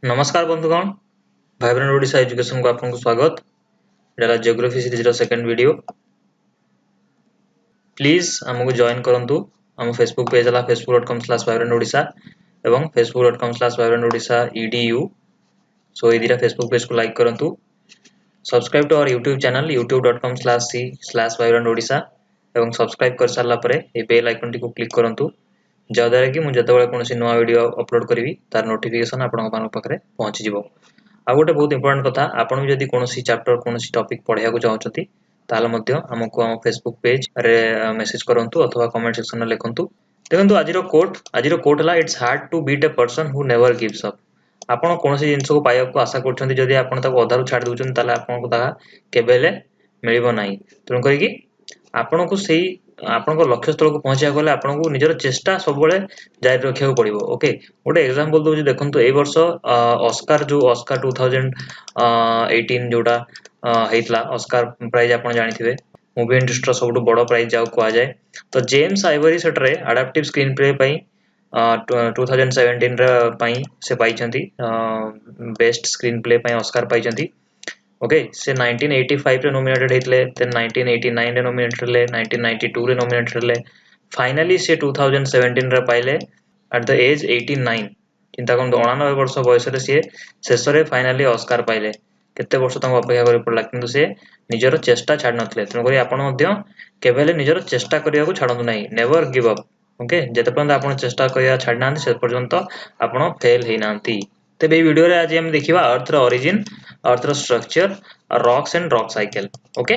नमस्कार बंधुगण vibrant Odisha education को आपको स्वागत। एटा geography series second video. Please हमको जॉइन करंतु। हम फेसबुक पेज है facebook.com/vibrantodisha एवं facebook.com/vibrantodisha edu। सो ये दिरा फेसबुक पेज को लाइक करंतु। Subscribe to our YouTube channel youtube.com/c/vibrantodisha एवं सब्सक्राइब कर सारला परे ए बेल आइकन टी को क्लिक करंतु जद्वारा कि मुझे जेतेबेले कोनोसी नया वीडियो अपलोड करी तार नोटिफिकेशन आपन पाखरे पहुंची जिवो। आ गोटे बहुत इंपोर्टेंट कथा आपन भी जदि कोनोसी चैप्टर कोनोसी टॉपिक पढिया को चाहउछथि ताले मध्य हमको हम फेसबुक पेज रे मेसेज करंतु अथवा कमेंट सेक्शन में लिखंतु। देखंतु आजिरो कोट हला it's hard to beat a person who never gives up. आपन कोनोसी जिंस को पाया को आशा करछथि जदि आपन ताको अधारु छाड़ दोछन ताले आपन को ता केबेले मिलिबो नाही। तण कहि कि आपन को सेही आपन को लक्ष्य स्थल को पहुंचा गले आपन को निजर चेष्टा सब बेले जारी रखिया पड़िबो। ओके गोटे एग्जांपल दउ देखंतु ए वर्ष ऑस्कार 2018 जोटा हेतला ऑस्कार प्राइज आपन जानिथिबे मूवी इंडस्ट्री सबटु बड़ प्राइज जाउ को आ जाय। तो जेम्स आइवरी सेटरे अडैप्टिव स्क्रीन प्ले पई 2017 रे पई से पाइछंती बेस्ट स्क्रीन प्ले पई ऑस्कार पाइछंती। ओके से 1985 रे नॉमिनेटेड हेतले, देन 1989 रे नॉमिनेटेड ले, 1992 रे नॉमिनेटेड ले, फाइनली से 2017 रे पाइले एट द एज 89। चिंता करन 89 वर्ष बयस रे से शेष रे फाइनली ऑस्कार पाइले। केते वर्ष तक अपेक्षा करि पड़ला किंतु से निजर चेष्टा छाड़ नथले। तनो करी आपण मध्य केबेले निजर चेष्टा करिया को छाडंतु नाही, नेवर गिव अप। ओके जते पर्यंत आपण चेष्टा करिया छाड नांती से पर्यंत आपण फेल हे नांती। तेबे वीडियो रे आज हम देखिबा अर्थ रो ओरिजिन, अर्थ रो structure, rocks and rock cycle. Okay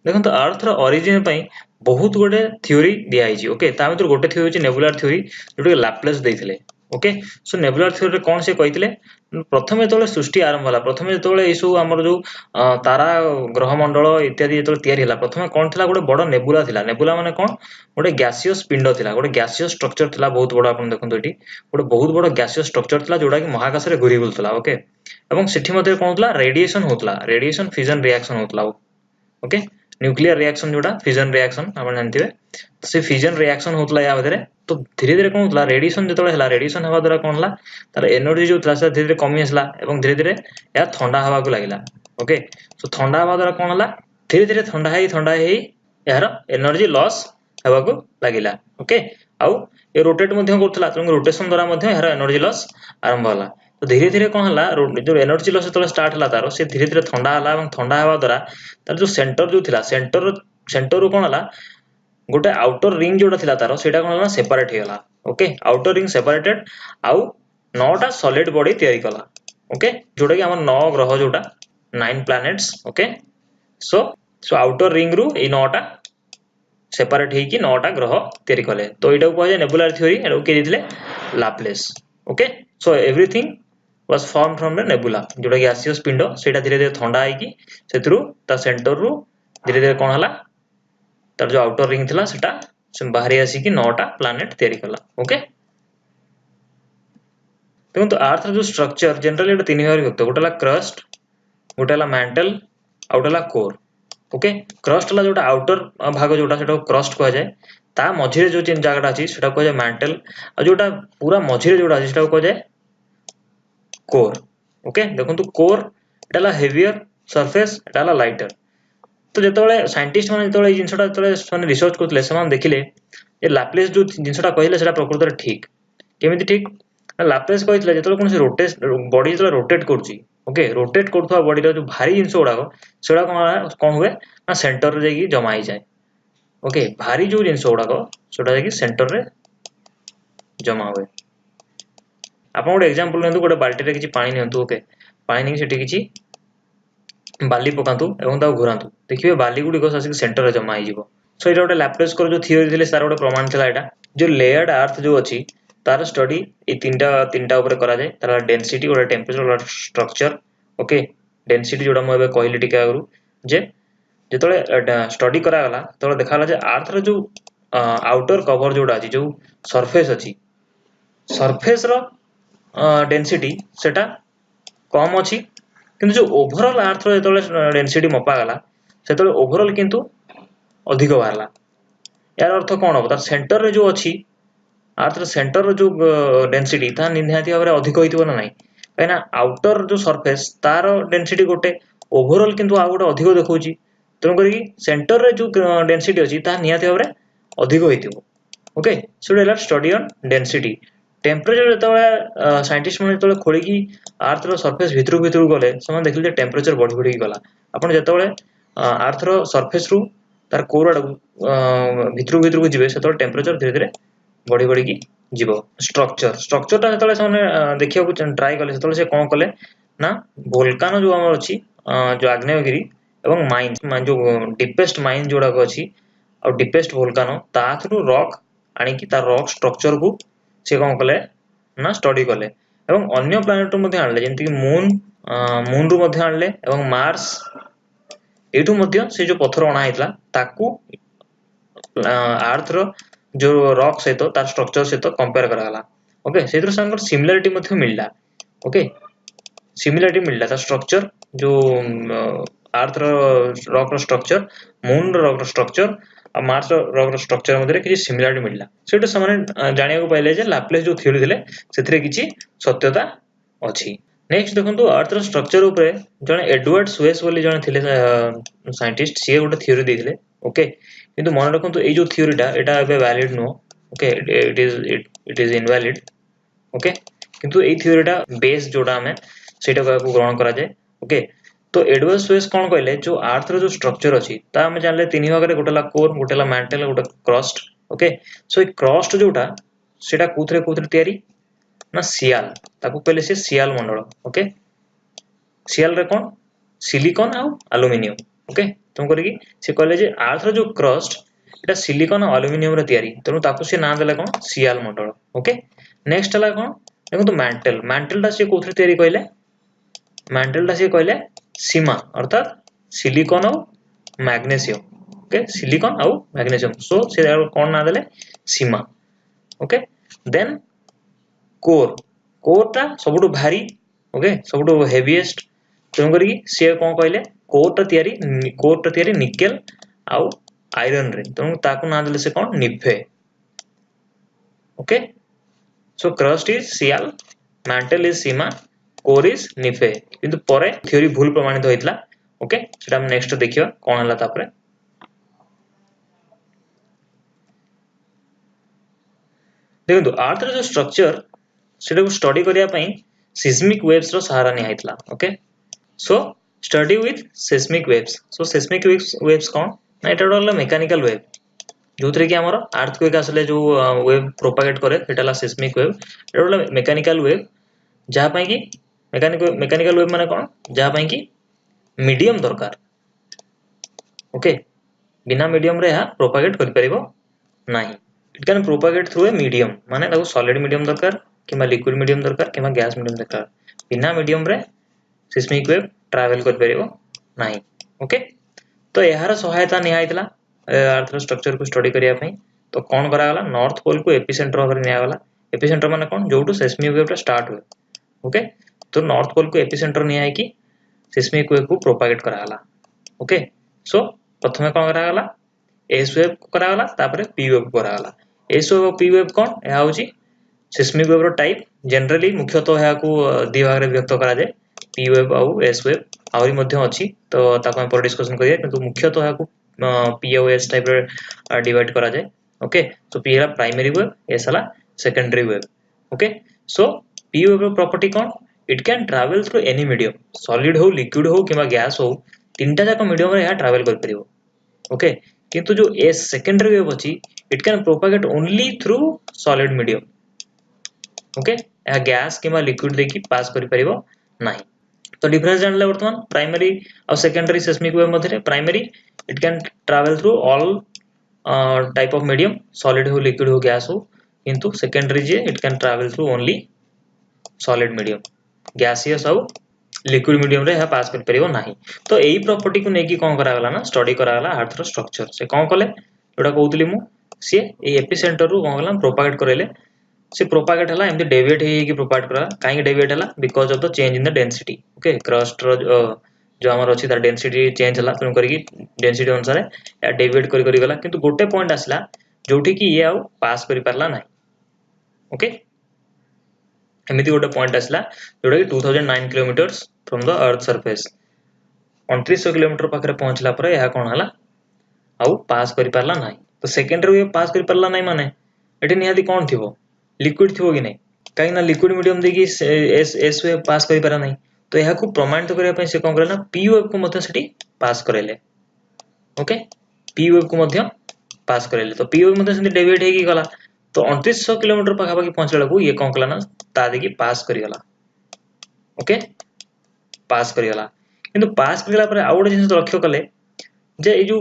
देखंतु अर्थ रो ओरिजिन पई बहुत गोटे थ्योरी दिया आइछि। ओके ता भीतर गोटे थ्योरी होछि नेबुलर थ्योरी जोटे लैप्लेस देइथिले। ओके सो नेबुलर थ्योरी रे कोन से कहिथिले प्रथमे जेतले सृष्टि आरंभ होला, प्रथमे जेतले इसु हमर जो तारा ग्रह मंडल इत्यादि जेतले तयारी होला, प्रथमे कोन थिला गोटे बड़ नेबुला थिला। नेबुला माने कोन गोटे गैसियस पिंड थिला, गोटे गैसियस स्ट्रक्चर थिला बहुत बड़। आपण देखंतु एठी गोटे बहुत बड़ गैसियस स्ट्रक्चर थिला जोडा कि महाकाश रे घुरी बुलथला। ओके एवं सेठी मध्ये कोन होतला रेडिएशन होतला, रेडिएशन फ्यूजन रिएक्शन होतला। ओके न्यूक्लियर रिएक्शन जोडा फ्यूजन रिएक्शन आपण जानथिबे, से फ्यूजन रिएक्शन होतला या भीतर। तो धीरे धीरे कोन होतला रेडिएशन जेतले हला, रेडिएशन हवा द्वारा कोन हला तार एनर्जी जो थिला से धीरे धीरे कमी आसला एवं धीरे धीरे या ठंडा हवा को लागिला। ओके सो ठंडा हवा द्वारा कोन हला धीरे धीरे ठंडा हेई यार एनर्जी लॉस हवा को लागिला। ओके आउ ए रोटेट मध्ये करथला, तो रोटेशन द्वारा मध्ये यार एनर्जी लॉस आरंभ होला। तो धीरे धीरे कोन हला जो एनर्जी लॉस जेतले स्टार्ट हला तारो से धीरे धीरे ठंडा हला एवं ठंडा हवा द्वारा तार जो सेंटर जो थिला सेंटर रो कोन हला गोटे आउटर रिंग जोटा थिला तारो सेटा कोन हला सेपरेट हे गला। ओके आउटर रिंग सेपरेटेड आउ 9टा सॉलिड बॉडी तयारी कला। ओके जोटा कि हमर 9 ग्रह जोटा 9 planets. Okay so outer ring रु ए 9टा सेपरेट हे कि 9टा ग्रह तयारी कले। तो एटा को कहे नेबुलर थ्योरी, एटा के दिले Laplace. Okay so everything was formed from the nebula जोटा गैसियस पिंड सेटा धीरे धीरे ठंडा है कि सेथरु ता सेंटर रु धीरे धीरे कोन हला तार जो आउटर रिंग थिला सेटा से बाहरी आसी कि 9टा प्लैनेट तयारी कला। ओके देखो अर्थ जो स्ट्रक्चर जनरली एटा तीन भाग विभक्त, गोटेला क्रस्ट, गोटेला मैंटल, आउटेला कोर। ओके क्रस्ट ला जोटा आउटर भाग जोटा सेटा क्रस्ट कह जाय, ता मझिरे जो चिन जागाटा अछि सेटा कह जाय मैंटल, आ जोटा पूरा मझिरे जोटा अछि सेटा कह जाय कोर। ओके देखंतु कोर एटाला हेवियर सरफेस, एटाला लाइटर। तो जेतबेले साइंटिस्ट माने जेतबेले जिंसटा जेतबेले रिसर्च करथले समान देखिले ए लैप्लेस जो जिंसटा कहिले सेटा प्रकृत रे ठीक केमिति ठीक लैप्लेस कहितले जेतबेले कोन से रोटेट बॉडी जेतबेले रोटेट करछि। ओके रोटेट करथवा बॉडी रो जो भारी जिंस गुडाको सेडा कोन हुए ना सेंटर रे जाई जमा ही जाय। ओके भारी जो जिंस गुडाको सेडा जाई सेंटर रे जमा हुए। आपण गोटे एग्जांपल नंतु गोटे बाल्टी रे किछि पानी नंतु। ओके पानी नै सेठी किछि बाली पकांतु एवं ता घुरांतु, देखिबे बाली गुडी को आसी सेंटर रे जमा ही जिवो। सो एटा गोटे लैप्लेस कर जो थ्योरी थिले सार गोटे प्रमाण थिला। एटा जो लेयर्ड अर्थ जो अछि तार स्टडी ए तीनटा ऊपर करा जाय। तार डेंसिटी गोटे टेंपरेचर और स्ट्रक्चर। ओके डेंसिटी जोडा म एबे कहली टिका आगु जे जेतले स्टडी करा गला तो देखाला जे अर्थ रे जो आउटर कवर जोडा अछि जो सरफेस अछि, सरफेस रो डेंसिटी सेटा कम अछि किंतु जो ओवरऑल अर्थ रो जेतले डेंसिटी मपा गला सेतले ओवरऑल किंतु अधिक बाहरला। यार अर्थ कोन हो तार सेंटर रे जो अछि अर्थ सेंटर जो डेंसिटी ता निहाती भाव अधिक होइतिबो ना नाही कहिना आउटर जो सरफेस तार डेंसिटी गोटे ओवरऑल किंतु आ गोटे अधिक देखौची तेणु करी सेंटर रे जो डेंसिटी अछि ता निहाती भाव अधिक होइतिबो ओके सो डेला स्टडी ऑन डेंसिटी टेम्परेचर जतबे साइंटिस्ट माने जतबे खोली की अर्थ रो सरफेस भितरु गले समान देखिले टेम्परेचर बढ़ी बढ़ी गला आपण जतबे अर्थ रो सरफेस रु तार कोर भितरु को जिवे सेतबे टेम्परेचर धीरे धीरे बढ़ी बढ़ी की जीवो स्ट्रक्चर ता जतबे सामने देखिया को ट्राई कले सेतबे से कोन कले ना वोल्कानो जो हमर अछि जो आग्नेयगिरी एवं माइन जो डीपेस्ट माइन जोड़ा को अछि और डीपेस्ट वोल्कानो ता थ्रू रॉक आनी की तार रॉक स्ट्रक्चर को से कोन कले ना स्टडी कले एवं अन्य प्लैनेट रु मध्ये आनले जेंति मून रु मध्ये आनले एवं मार्स एठु मध्ये से जो पत्थर अणा आइतला ताकू अर्थ रो जो रॉक सहित तार स्ट्रक्चर सहित कंपेयर कराला ओके सेतिर संग सिमिलरिटी मध्ये मिलला ओके सिमिलरिटी मिलला ता स्ट्रक्चर जो अर्थ रो रॉक रो स्ट्रक्चर मून रो रॉक रो स्ट्रक्चर आ मार्स रो रॉक रो स्ट्रक्चर मध्ये किछि सिमिलरिटी मिलला सेटो समान जानिया को पाइले जे लाप्लेस जो थ्योरी दिले सेथिरे किछि सत्यता अछि नेक्स्ट देखंतु अर्थ रो स्ट्रक्चर ऊपर जने एडवर्ड स्वेस बोली जने थिले साइंटिस्ट सी गोटे थ्योरी देथिले ओके किंतु मन रखंतु ए जो थ्योरीटा एटा एबे valid no okay it is invalid okay किंतु ए थ्योरीटा बेस जोडा हमें सेटा को ग्रहण करा जाय ओके तो एडवर्ड स्वेस कोन कहले जो अर्थ रो जो स्ट्रक्चर अछि ता हमें जानले तीन भाग रे गोटेला कोर गोटेला मैंटल गोटे क्रस्ट ओके सो ए क्रस्ट जोटा सेटा कोथरे तयारी ना सियाल ताकू कहले से सियाल मंडल ओके सियाल रे कोन सिलिकॉन आ एल्युमिनियम ओके तुम करी से कहले जे अर्थ रो जो क्रस्ट एटा सिलिकॉन और एल्युमिनियम रे तयारी तनु ताकू से नाम देला कोन सियाल मंडल ओके नेक्स्ट हला कोन देखो तो मैंटल ता से कोथरे तयारी कहले मैंटल ता से कहले सीमा अर्थात सिलिकॉन और मैग्नीशियम ओके सिलिकॉन और मैग्नीशियम सो से कोन ना देले सीमा ओके देन कोर ता सबुटु भारी ओके सबुटु हेवीएस्ट तेणु करी से कोन कहले कोर ता तयारी निकेल आउ आयरन रे तेणु ताकू ना देले से कोन NIFE okay so crust is SIAL mantle is SIMA core is NIFE किंतु परे थ्योरी भूल प्रमाणित होइतला ओके सेटा हम नेक्स्ट देखिबा कोन हला तापरे देखंतु अर्थ रो जो स्ट्रक्चर सेटा को स्टडी करिया पई सिस्मिक वेव्स रो सहारा नि आइतला okay so study with seismic waves so seismic waves कोन ना एटा डोला मेकानिकल वेव जोथरे कि हमर अर्थक्वेक आसले जो वेव प्रोपागेट करे सेटाला सिस्मिक वेव एटा डोला मेकानिकल वेव जहा पई कि मेकानिकल वेव माने कोन जहा पई कि मीडियम दरकार ओके बिना मीडियम रे हा प्रोपागेट कर परिबो नाही it can propagate through a medium माने ताको सॉलिड मीडियम दरकार किमा लिक्विड मीडियम दरकार किमा गैस मीडियम दरकार बिना मीडियम रे सिस्मिक वेव ट्रैवल कर परिबो नाही ओके तो यार सहायता नि आइतला अर्थ रो स्ट्रक्चर को स्टडी करिया पई तो कोन करा गला नॉर्थ पोल को एपिसेंटर over निया गला एपिसेंटर माने कोन जोटू सिस्मिक वेव टा स्टार्ट हुए ओके तो नॉर्थ पोल को एपिसेंटर निया है कि सिस्मिक वेव को प्रोपागेट करा गला ओके सो प्रथमे कोन करा गला एस वेव को करा गला तापरे पी वेव को करा गला एस वेव और पी वेव कोन या होची सिस्मिक वेव रो टाइप जनरली मुख्यतः या को दि भाग रे व्यक्त करा जाय पी वेव और एस वेव आउरी मध्ये अछि तो ताको हम पर डिस्कशन करिया किंतु मुख्यतः या को पी और एस टाइप रे डिवाइड करा जाय ओके सो पी हला प्राइमरी वेव एस हला secondary wave okay so P wave रो प्रॉपर्टी कोन it can travel through any medium solid हो लिक्विड हो किबा गैस हो तीनटा जाक मीडियम रे या ट्रैवल कर परिबो ओके किंतु जो एस सेकेंडरी वेव अछि it can propagate only through solid medium okay या गैस किबा लिक्विड देखि पास करि परिबो नाही तो डिफरेंस जानले वर्तमान प्राइमरी और सेकेंडरी सिस्मिक वेव मध्ये primary it can travel through all type of medium solid हो लिक्विड हो गैस हो किंतु secondary J it can travel through only solid medium gaseous और लिक्विड मीडियम रे हा पास कर परिबो नाही तो एई प्रॉपर्टी को नेकी कोन करा गला ना स्टडी करा गला अर्थ रो स्ट्रक्चर से कोन कले जोटा कहउतली मु से ए एपिसेंटर रु कोन गला प्रोपागेट करेले से प्रोपागेट हला एमती डेविएट हे कि प्रोपागेट करा काई डेविएट हला because of the change in the density okay crust रो जो हमर अछि तार डेंसिटी चेंज हला तनु करी डेंसिटी अनुसार या डेविएट करी गला किंतु गोटे पॉइंट आसला जोठी कि ये आउ पास करि परला नाही ओके एमती गोटे पॉइंट आसला जोटा कि 2009 kilometres from the earth surface 2900 kilometre पाखे पहुंचला पर यह कौन है आउ पास कर पारला ना तो सेकेंड वेव पास कर पारला ना माने एटी निहाती कौन थी लिक्विड थी कि नहीं कहीं ना लिक्विड मीडियम देखिए एस वेव पास कर पारा नहीं तो यह प्रमाणित करने से कौन करे ना पी वेव को मध्य सेठी पास करेले ओके पी वेव को मध्य पास करेले तो पी वेव मध्य से डेविएट हेगी गला तो 2900 किलोमीटर पाखापाखि पहुंचला बेलू ये कौन कला ना ता देखिए पास करिगला ओके पास करिगला किंतु पास करिगला पर आउ गोटे जिनिस लक्ष्य कले जे ए जो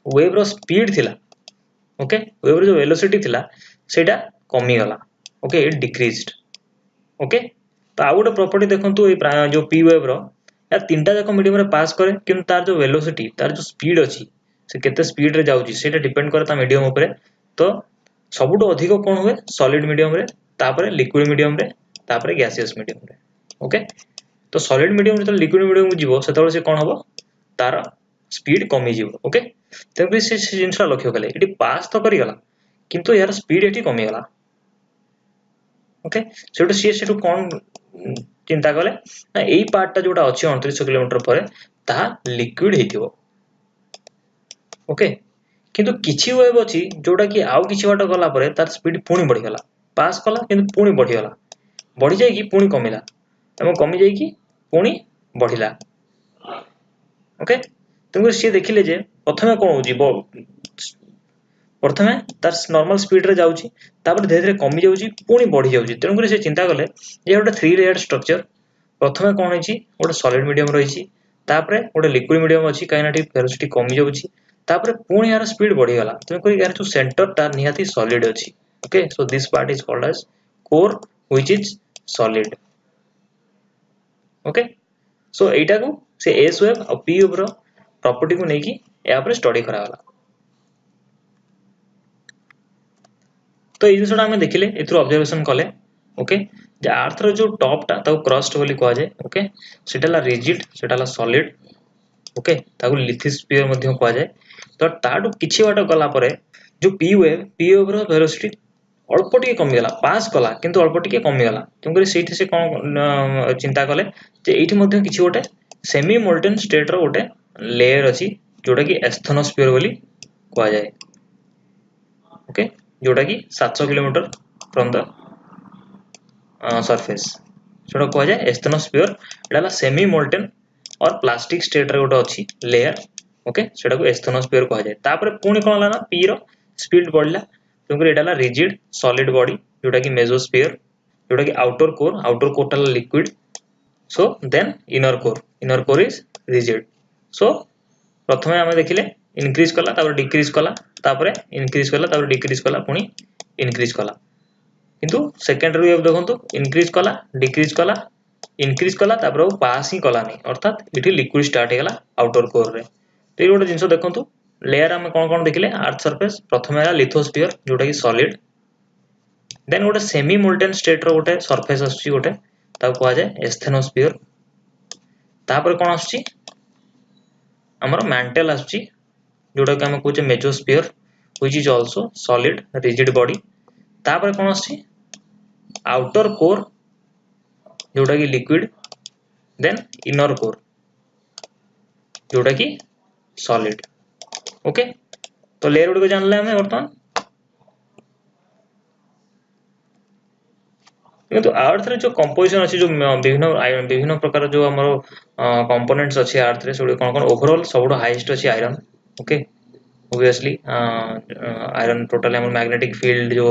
वेव रो स्पीड थिला ओके वेव रो जो वेलोसिटी थिला सेटा कमी गला ओके इट डिक्रीज्ड ओके तो आउ गोटे प्रॉपर्टी देखंतु ए जो पी वेव रो या तीनटा जाक मीडियम रे पास करे किंतु तार जो वेलोसिटी तार जो स्पीड अछि से केते स्पीड रे जाउची सेटा डिपेंड करे ता मीडियम ऊपर तो सबुठो अधिक कौन हुए सॉलिड मीडियम रे तापरे लिक्विड मीडियम रे तापरे गैसियस मीडियम रे ओके तो सॉलिड मीडियम रे लिक्विड मीडियम को जीवो सेतबे से कौन हबो तार स्पीड कमी जीवो ओके तबे से जिनसा लक्ष्य कले एटी पास तो करी गला किंतु यार स्पीड एटी कमी गला ओके सेटो सेटो कौन चिंता कले ना एई पार्ट टा जोटा अछि 2900 किलोमीटर पर ता लिक्विड हेतिबो ओके किंतु किछि वेव अछि जोटा कि आउ किछि वाट गला परे तार स्पीड पुणी बढ़ी गला पास कला किंतु पुणी बढ़ी गला बढ़ी जाय कि पुणी कमिला एवं कमी जाय कि पुणी बढ़िला ओके तुम से देखिले जे प्रथमे कोन होजी प्रथमे तार नॉर्मल स्पीड रे जाउची तापर धीरे धीरे कमी जाउची पुणी बढ़ी जाउची तेनु करे से चिंता कले जे गोटे 3 लेयर स्ट्रक्चर प्रथमे कोन होईची गोटे सॉलिड मीडियम रहिची तापर गोटे लिक्विड मीडियम अछि काइनेटिक वेलोसिटी कमी जाउची तापर पुणी यार स्पीड बढ़ी गला तेनु करे यार जो सेंटर तार निहाती सॉलिड अछि okay so this part is called as core which is solid okay so एटा को से एस वेव और पी वेव रो प्रॉपर्टी को नेकी या पर स्टडी करा गला तो ये जिनसटा हमें देखिले एथरो ऑब्जर्वेशन कले ओके जे अर्थ रो जो टॉप टा ताको क्रस्ट बोली कहा जाय ओके सेटाला रिजिड सेटाला सॉलिड ओके ताको लिथोस्फियर मध्ये कहा जाय तो ताडू किछि वाट गला परे जो पी वेव रो वेलोसिटी अल्प टिके कमी गला पास कला किंतु अल्प टिके कमी गला तुमकरी सेठी से कोन चिंता कले जे एठी मध्ये किछि गोटे सेमी मोल्टन स्टेट रो गोटे लेयर अछि जोटा कि एस्थेनोस्फियर बोली कहा जाय ओके जोटा कि 700 किलोमीटर फ्रॉम द सरफेस जोटा कहा जाय एस्थेनोस्फियर एडाला सेमी मोल्टन और प्लास्टिक स्टेट रे गोटे अछि लेयर ओके सेटा को एस्थेनोस्फियर कहा जाय तापर पुणी कोन ला ना पी रो स्पीड बढ़ला क्योंकि एडाला रिजिड सॉलिड बॉडी जोटा कि मेसोस्फियर जोटा कि आउटर कोर टाला liquid so then inner core is rigid so प्रथमे हमें देखिले इंक्रीज कला तापर डिक्रीज कला तापर इंक्रीज कला तापर डिक्रीज कला पुनी इंक्रीज कला किंतु सेकेंड वेव देखंतु इंक्रीज कला डिक्रीज कला इंक्रीज कला तापर पास ही कला नहीं अर्थात इठी लिक्विड स्टार्ट हेगला आउटर कोर रे तो गोटे जिंस देखंतु लेयर हम कोन देखिले अर्थ सरफेस प्रथमे है लिथोस्फियर जोटा कि सॉलिड देन गोटे सेमी मोल्टन स्टेट रो गोटे सरफेस आछी गोटे ताको कहा जाय एस्थेनोस्फियर तापर कोन आछी हमर मैंटल आछी जोटा कि हम कहूचे mesosphere which is also solid rigid body तापर कोन आछी आउटर कोर जोटा कि लिक्विड देन इनर कोर जोटा कि सॉलिड ओके तो लेयर गुड को जानले हमें वर्तमान किंतु अर्थ रे जो कंपोजिशन अछि जो विभिन्न प्रकार जो हमर कंपोनेंट्स अछि अर्थ रे सोडी कोन ओवरऑल सबडो हाईएस्ट अछि iron okay obviously iron total हमर मैग्नेटिक फील्ड जो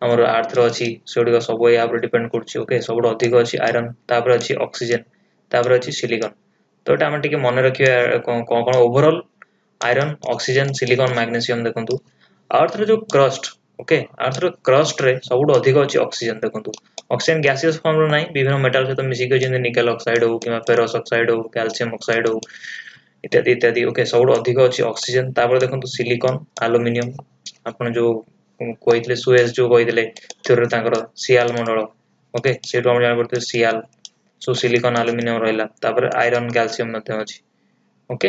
हमर अर्थ रो अछि सोडी सब या पर डिपेंड करछि ओके सबडो अधिक अछि आयरन तापर अछि ऑक्सीजन तापर अछि सिलिकॉन तो एटा हम टिके मन रखिया कोन overall iron oxygen silicon magnesium देखंतु अर्थ रे जो क्रस्ट ओके अर्थ रो क्रस्ट रे सबडो अधिक अछि ऑक्सीजन देखंतु ऑक्सीजन गैसियस फॉर्म रो नाही विभिन्न मेटल सहित मिसी के जेने निकेल ऑक्साइड हो किबा फेरस ऑक्साइड हो कैल्शियम ऑक्साइड हो इत्यादि इत्यादि ओके सबडो अधिक अछि ऑक्सीजन तापर देखंतु सिलिकॉन एल्युमिनियम आपण जो कोइतले सुएज जो कोइतले थ्योरी तांकर सियाल मंडल ओके सेटो हम जान पड़ते सियाल सो सिलिकॉन एल्युमिनियम रहला तापर आयरन कैल्शियम मध्ये अछि ओके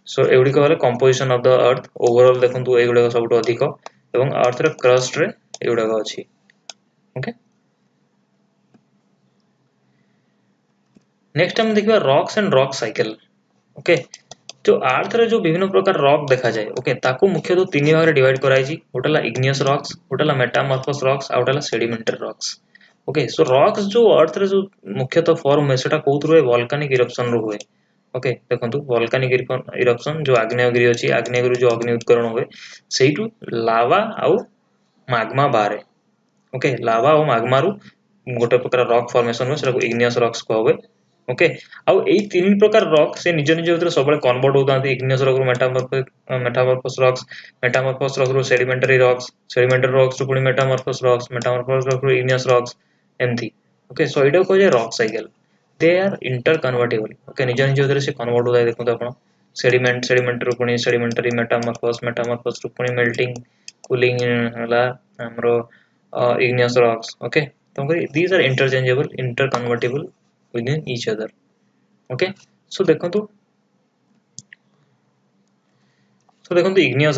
सो एवडी कहले composition of the earth overall देखंतु एगुडा सबटो अधिक एवं अर्थ रे क्रस्ट रे एगुडा अछि ओके नेक्स्ट हम देखिए rocks and rock cycle. Okay जो अर्थ रे जो विभिन्न प्रकार रॉक देखा जाए ओके ताको मुख्यतः तीन भाग रे डिवाइड कराई छी गोटेला इग्नियस रॉक्स गोटेला मेटामॉर्फस रॉक्स आ गोटेला sedimentary rocks. Okay so rocks जो अर्थ रे जो मुख्यतः फॉर्म है सेटा कोउथु रे वोल्केनिक इरप्शन रो हुए। ओके देखंतु वोल्केनिक इरप्शन जो आग्नेयगिरी अछि आग्नेयगिरी जो अग्नि उत्करण हुए सेइटु लावा आउ माग्मा बारे। ओके लावा और माग्मा रु गोटे प्रकार रॉक फॉर्मेशन हुए सेटा इग्नियस रॉक्स को हुए। ओके आउ एई तीन प्रकार रॉक से निज निज भीतर सब कन्वर्ट होतांती इग्नियस रॉक रु मेटामॉर्फस रॉक्स मेटामॉर्फस रॉक रु सेडिमेंटरी रॉक्स रु पुनी मेटामॉर्फस रॉक्स रु इग्नियस रॉक्स एमथी। ओके सो इडो को जे rock cycle they are interconvertible. Okay निज निज भीतर से कन्वर्ट होता है देखो तो आपण सेडिमेंट रु पुनी सेडिमेंटरी मेटामॉर्फस रु पुनी मेल्टिंग कूलिंग हला हमरो igneous rocks। okay तो these are interchangeable interconvertible within each other। okay so देखंतु igneous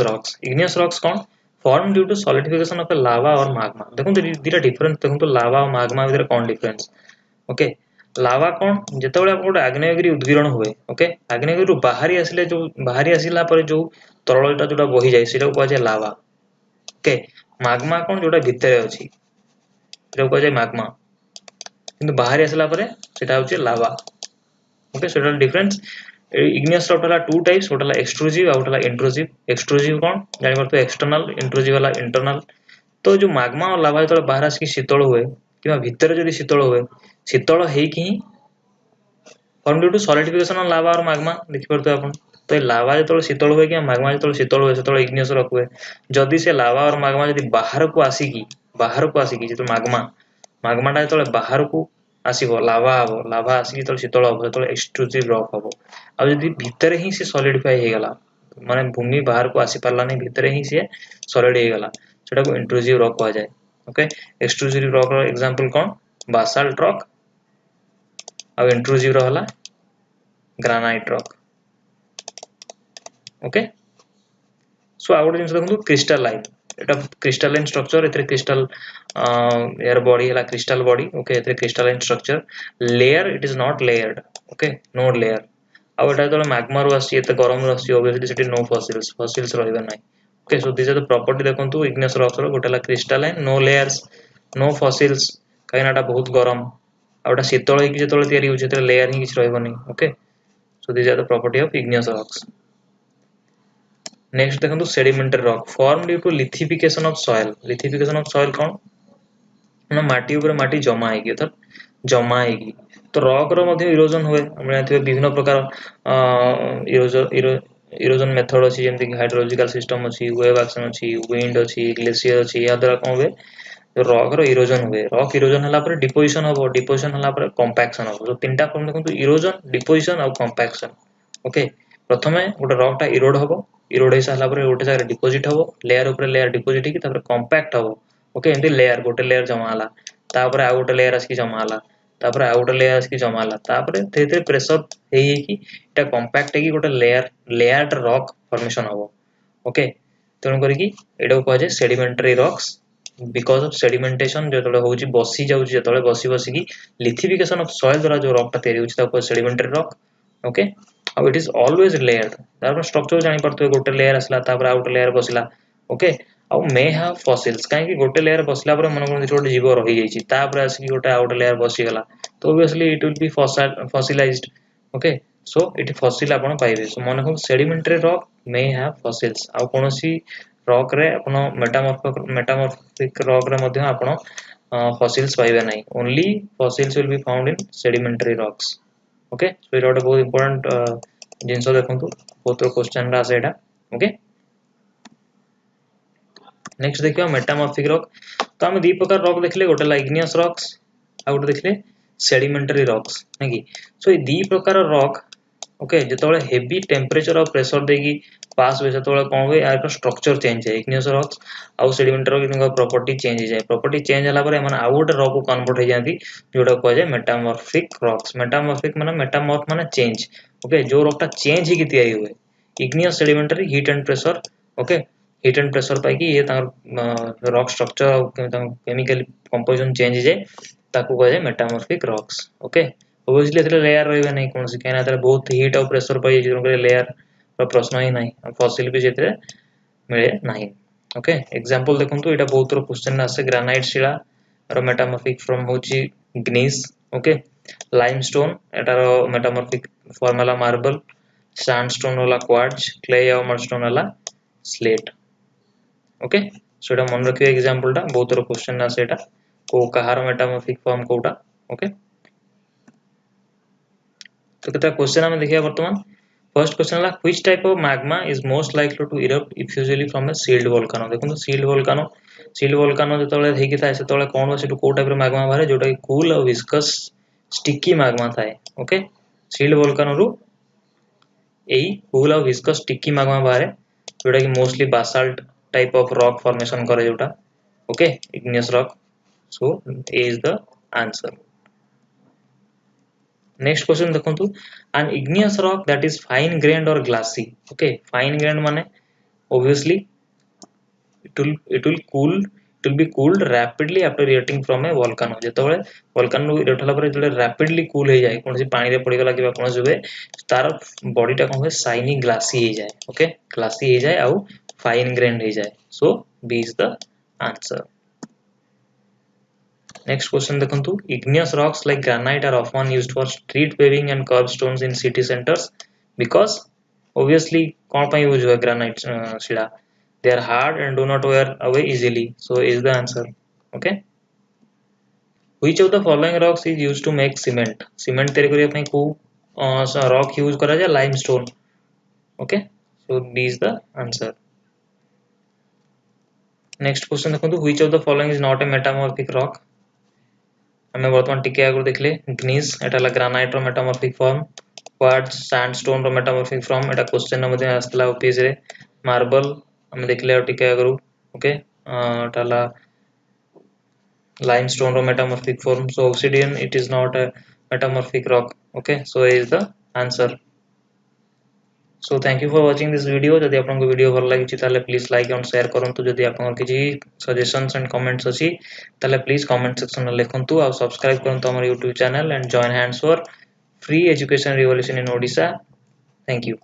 rocks कौन formed due to solidification of a lava or magma। देखंतु दीटा डिफरेंस देखंतु लावा और माग्मा भीतर कौन डिफरेंस। ओके लावा कौन जेतेबेले आपण गोटे आग्नेयगिरी उद्गीरण हुए ओके आग्नेयगिरी रु बाहरी आसिला पर जो तरलटा जोटा बही जाय सेटा को जाय लावा। ओके माग्मा कौन जोटा भितरे अछि सेटा को जाय माग्मा किंतु बाहरी आसिला पर सेटा होचे लावा। ओके सेटा डिफरेंस igneous rock वाला टू टाइप्स गोटेला एक्सट्रूसिव और गोटेला इंट्रूसिव। एक्सट्रूसिव कौन जानि परतो एक्सटर्नल इंट्रूसिव वाला इंटरनल। तो जो माग्मा और लावा जो बाहर आसी शीतल हुए किबा भितर जदी शीतल हेकी ही form due to solidification of lava और माग्मा देखि परतो आपण। तो लावा जो शीतल हुए कि माग्मा जो शीतल हुए सेतो igneous rock हुए जदी से लावा और माग्मा जदी बाहर को आसी कि जो माग्माटा जो बाहर को आसीबो लावा आसी तो शीतल हबो तो एक्सट्रूसिव रॉक हबो। आ जदी भीतर ही से सॉलिडिफाई हे गला माने भूमि बाहर को आसी परला नै भीतर ही से सॉलिड हे गला सेटा को इंट्रूसिव रॉक कहा जाय। ओके एक्सट्रूसिव रॉक रो एग्जांपल कोन बासाल्ट रॉक आ इंट्रूसिव रो हला ग्रेनाइट रॉक। ओके सो आ गोटे जिंस देखंतु क्रिस्टलाइन एटा क्रिस्टलाइन स्ट्रक्चर एथरे क्रिस्टल एयर बॉडी हला क्रिस्टल बॉडी। ओके एथरे crystalline structure layer it is not layered. Okay no layer आ एटा तो मैग्मा रो आसी एते गरम रो आसी ऑब्वियसली सिटी नो फॉसिल्स रहबे नै। Okay so this are the property देखंतु igneous rocks रो गोटेला crystalline no layers no fossils काइना एटा बहुत गरम आ एटा शीतल हे कि जेतले तयारी होचे ते लेयर ही किछ रहबो नै। Okay so this are the property of igneous rocks। Next देखंतु sedimentary rock form due to lithification of soil. Lithification of soil कौन ना माटी ऊपर माटी जमा हेगी अर्थात जमा हेगी तो रॉक रो मध्ये इरोजन हुए हमने थे विभिन्न प्रकार इरोजन मेथड अछि जेमति हाइड्रोलॉजिकल सिस्टम अछि वेव एक्शन अछि विंड अछि ग्लेशियर अछि या द्वारा कोन हुए रॉक रो इरोजन हुए। रॉक इरोजन हला पर डिपोजिशन हला पर कंपैक्शन हबो। तो तीनटा फॉर्म देखंतु इरोजन डिपोजिशन और कंपैक्शन। ओके प्रथमे गोटे रॉक टा इरोड हे साला पर गोटे जगह डिपोजिट हबो लेयर ऊपर लेयर डिपोजिट की तापर कंपैक्ट हबो। ओके एंती लेयर गोटे लेयर जमा हला तापर आ गोटे लेयर आसी जमा हला तापर आ गोटे लेयर आसी जमा हला तापर धीरे धीरे प्रेशर हेई कि एटा कंपैक्ट हेकी गोटे लेयर रॉक फॉर्मेशन हबो। ओके तण करी कि एटा को जे sedimentary rocks because of sedimentation जो होची बसी जाउची जेतले बसी की लिथिफिकेशन ऑफ सॉइल द्वारा जो रॉक टा तयारी होची ताको सेडिमेंटरी रॉक। ओके अब इट इज ऑलवेज लेयर्ड तार स्ट्रक्चर जानि परतो गोटे लेयर आसला तापर आ गोटे लेयर बसला। ओके आ मे हैव फॉसिल्स काहे कि गोटे लेयर बसला पर मन कोन गोटे जीव रहि जाईची तापर आसी गोटे आ गोटे लेयर बसी गला तो obviously it will be fossilized. Okay so it fossil आपण पाइबे सो मन को sedimentary rock may have fossils आ कोनोसी रॉक रे आपण मेटामॉर्फिक रॉक रे मध्ये आपण फॉसिल्स पाइबे नै only fossils will be found in sedimentary rocks. Okay so it बहुत इंपोर्टेंट जिंसो देखंतु बहुत क्वेश्चन रा सेटा। ओके नेक्स्ट देखियो मेटामॉर्फिक रॉक तो हम दी प्रकार रॉक देखले गोटे ला igneous रॉक्स आ गोटे देखले सेडिमेंटरी रॉक्स है कि सो ई दी प्रकार रॉक ओके जेतोले हेवी टेंपरेचर और प्रेशर देगी पास होय सेतोले कोन होय यार स्ट्रक्चर चेंज है igneous रॉक्स आ सेडिमेंटरी रॉक इनका प्रॉपर्टी चेंज हो जाए प्रॉपर्टी चेंज हला पर माने आ गोटे रॉक को कन्वर्ट हो जांती जोटा को जाय मेटामॉर्फिक रॉक्स। मेटामॉर्फिक माने मेटामॉर्फ माने चेंज। ओके जो रॉक टा चेंज ही की तयारी हुए igneous सेडिमेंटरी heat and pressure. Okay heat and pressure पाई कि ये रॉक स्ट्रक्चर और केमिकल कंपोजिशन चेंज जाए ताकू कह जाए मेटामॉर्फिक रॉक्स ओके ओब्वियसली एथरे लेयर रहबे नहीं कोनसी कहना एथरे बहुत हीट और प्रेशर पाई जे लेयर प्रश्न ही नहीं फॉसिल भी जेते मिले नहीं ओके एग्जांपल देखंतु एटा बहुत रो क्वेश्चन आसे granite Shila row metamorphic from होची ग्नीस ओके लाइमस्टोन एटार मेटामॉर्फिक फॉर्मूला मार्बल सैंडस्टोन वाला क्वार्ट्ज क्ले और मडस्टोन वाला स्लेट ओके सो एटा मन रखियो एग्जांपल टा बहुत रो क्वेश्चन आसे एटा को कहार मेटामॉर्फिक फॉर्म कोटा ओके तो केता क्वेश्चन हम देखिया वर्तमान फर्स्ट क्वेश्चन ला which type of magma is most likely to erupt effusively from a sealed volcano देखो तो सील्ड वोल्केनो जेतले हेकि थाए सेतले कोन से को टाइप रो मैग्मा बाहर जोटा कि कूल और विस्कस स्टिकी मैग्मा थाए ओके सील्ड वोल्केनो रु एई कूल और विस्कस स्टिकी मैग्मा बाहर जोटा कि mostly Basalt type of rock formation करे जोटा okay igneous rock so A is the answer next question देखंतु an igneous rock that is fine grained or glassy okay fine grained माने obviously it will be cooled rapidly after reacting from a volcano जेतबेले volcano react होला पर जेतबेले rapidly cool हे जाय कोनसी पानी रे पड़ी गला कि कोनसी होबे तार बॉडी टा कोन शाइनी ग्लासी हे जाय ओके ग्लासी हे जाय आउ फाइन ग्रेन्ड हे जाय so B is the answer Next question देखंतु igneous rocks like granite are often used for street paving and curbstones in city centers because obviously कौन ପାଇଁ use हुआ granite Shila they are hard and do not wear away easily so is the answer okay which of the following rocks is used to make cement cement तैयारी करिया ପାଇଁ को rock use करा जाय limestone okay so B is the answer next question देखंतु which of the following is not a metamorphic rock हमें वर्तमान टिके आगु देखले ग्नीस एटा ला ग्रेनाइट रो मेटामॉर्फिक फॉर्म क्वार्ट्ज सैंडस्टोन रो मेटामॉर्फिक फॉर्म एटा क्वेश्चन मध्ये आस्तला ओपीएस रे मार्बल हमें देखले टिके आगु ओके एटा ला लाइमस्टोन रो metamorphic form so obsidian it is not a metamorphic rock okay so is the answer So thank you for watching this video जदि आपनको वीडियो भल लागि छि ताले प्लीज लाइक एंड शेयर करंतु जदि आपन किछि सजेशंस एंड कमेंट्स अछि ताले प्लीज कमेंट सेक्शन में लिखंतु और सब्सक्राइब करंतु हमर YouTube channel and join hands for free education revolution in Odisha thank you